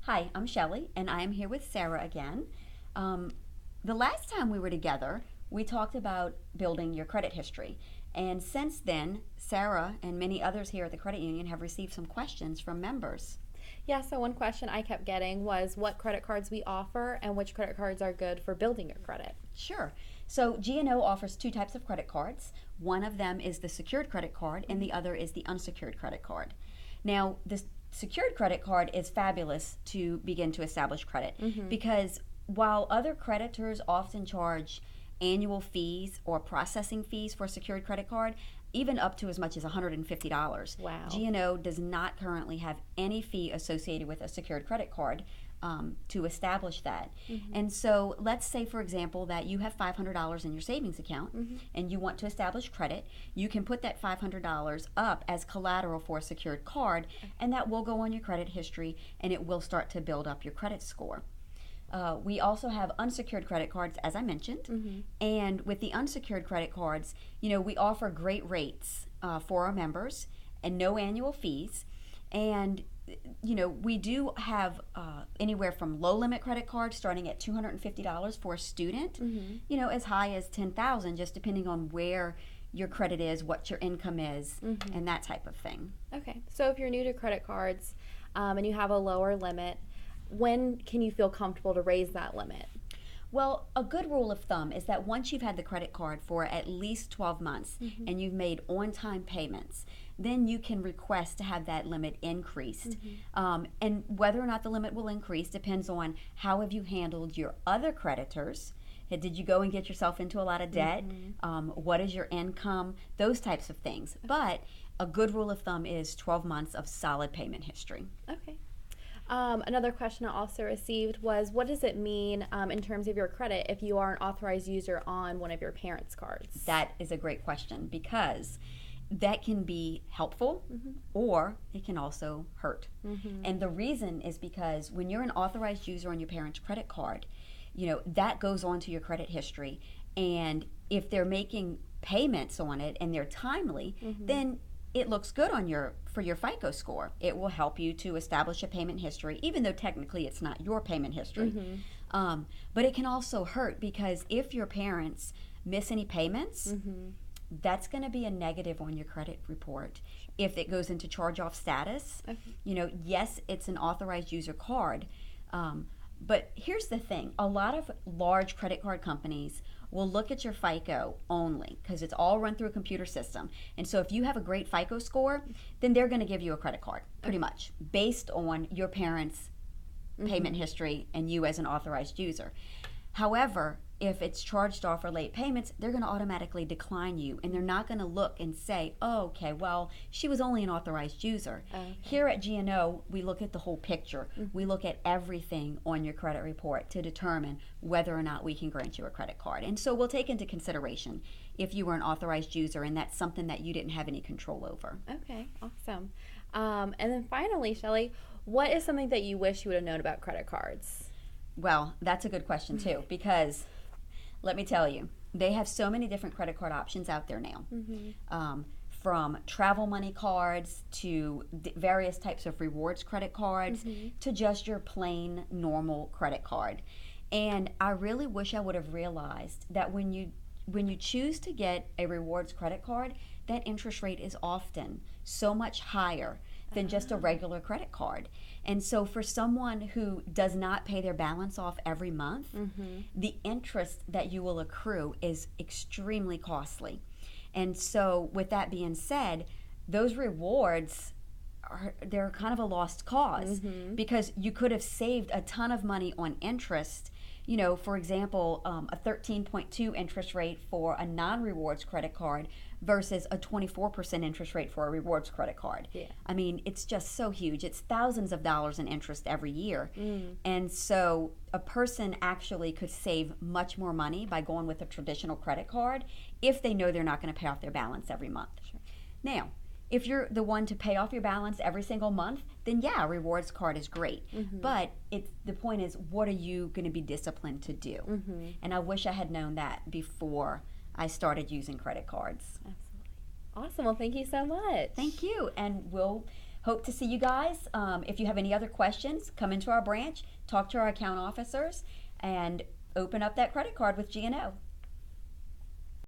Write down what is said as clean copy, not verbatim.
Hi, I'm Shelly, and I am here with Sarah again. Um, the last time we were together, we talked about building your credit history. And since then, Sarah and many others here at the credit union have received some questions from members. Yeah, so one question I kept getting was what credit cards we offer and which credit cards are good for building your credit. Sure. So, G&O offers two types of credit cards. One of them is the secured credit card, and the other is the unsecured credit card. Now, the secured credit card is fabulous to begin to establish credit because while other creditors often charge annual fees or processing fees for a secured credit card, even up to as much as $150. Wow. G&O does not currently have any fee associated with a secured credit card to establish that. And so let's say, for example, that you have $500 in your savings account and you want to establish credit. You can put that $500 up as collateral for a secured card, and that will go on your credit history and it will start to build up your credit score. We also have unsecured credit cards, as I mentioned. And with the unsecured credit cards, we offer great rates for our members and no annual fees. And we do have anywhere from low limit credit cards starting at $250 for a student, as high as $10,000, just depending on where your credit is, what your income is, and that type of thing. Okay, so if you're new to credit cards and you have a lower limit, when can you feel comfortable to raise that limit? Well, a good rule of thumb is that once you've had the credit card for at least 12 months and you've made on time payments, then you can request to have that limit increased. And whether or not the limit will increase depends on how have you handled your other creditors. Did you go and get yourself into a lot of debt? What is your income? Those types of things. But a good rule of thumb is 12 months of solid payment history. Okay. Another question I also received was what does it mean in terms of your credit if you are an authorized user on one of your parents' cards? That is a great question because that can be helpful or it can also hurt. And the reason is because when you're an authorized user on your parents' credit card, that goes on to your credit history. And if they're making payments on it and they're timely, then it looks good for your FICO score. It will help you to establish a payment history, even though technically it's not your payment history. But it can also hurt because if your parents miss any payments, that's going to be a negative on your credit report. If it goes into charge-off status, yes, it's an authorized user card. But here's the thing. A lot of large credit card companies will look at your FICO only because it's all run through a computer system. And so if you have a great FICO score, then they're going to give you a credit card, pretty much, based on your parents' payment history and you as an authorized user. However, if it's charged off or late payments, they're going to automatically decline you, and they're not going to look and say, oh, okay, well, she was only an authorized user. Here at G&O, we look at the whole picture. We look at everything on your credit report to determine whether or not we can grant you a credit card. And so we'll take into consideration if you were an authorized user and that's something that you didn't have any control over. Okay, awesome. And then finally, Shelly, what is something that you wish you would have known about credit cards? Well, that's a good question too, because let me tell you, they have so many different credit card options out there now. From travel money cards to various types of rewards credit cards to just your plain normal credit card. And I really wish I would have realized that when you choose to get a rewards credit card, that interest rate is often so much higher than just a regular credit card. And so for someone who does not pay their balance off every month, the interest that you will accrue is extremely costly. And so with that being said, those rewards they're kind of a lost cause because you could have saved a ton of money on interest. For example, a 13.2 interest rate for a non-rewards credit card versus a 24% interest rate for a rewards credit card. Yeah. I mean, it's just so huge. It's thousands of dollars in interest every year. And so a person actually could save much more money by going with a traditional credit card if they know they're not going to pay off their balance every month. Now, if you're the one to pay off your balance every single month, then yeah, a rewards card is great. But the point is, what are you going to be disciplined to do? And I wish I had known that before I started using credit cards. Absolutely. Awesome. Well, thank you so much. Thank you. And we'll hope to see you guys. If you have any other questions, come into our branch, talk to our account officers, and open up that credit card with GNO.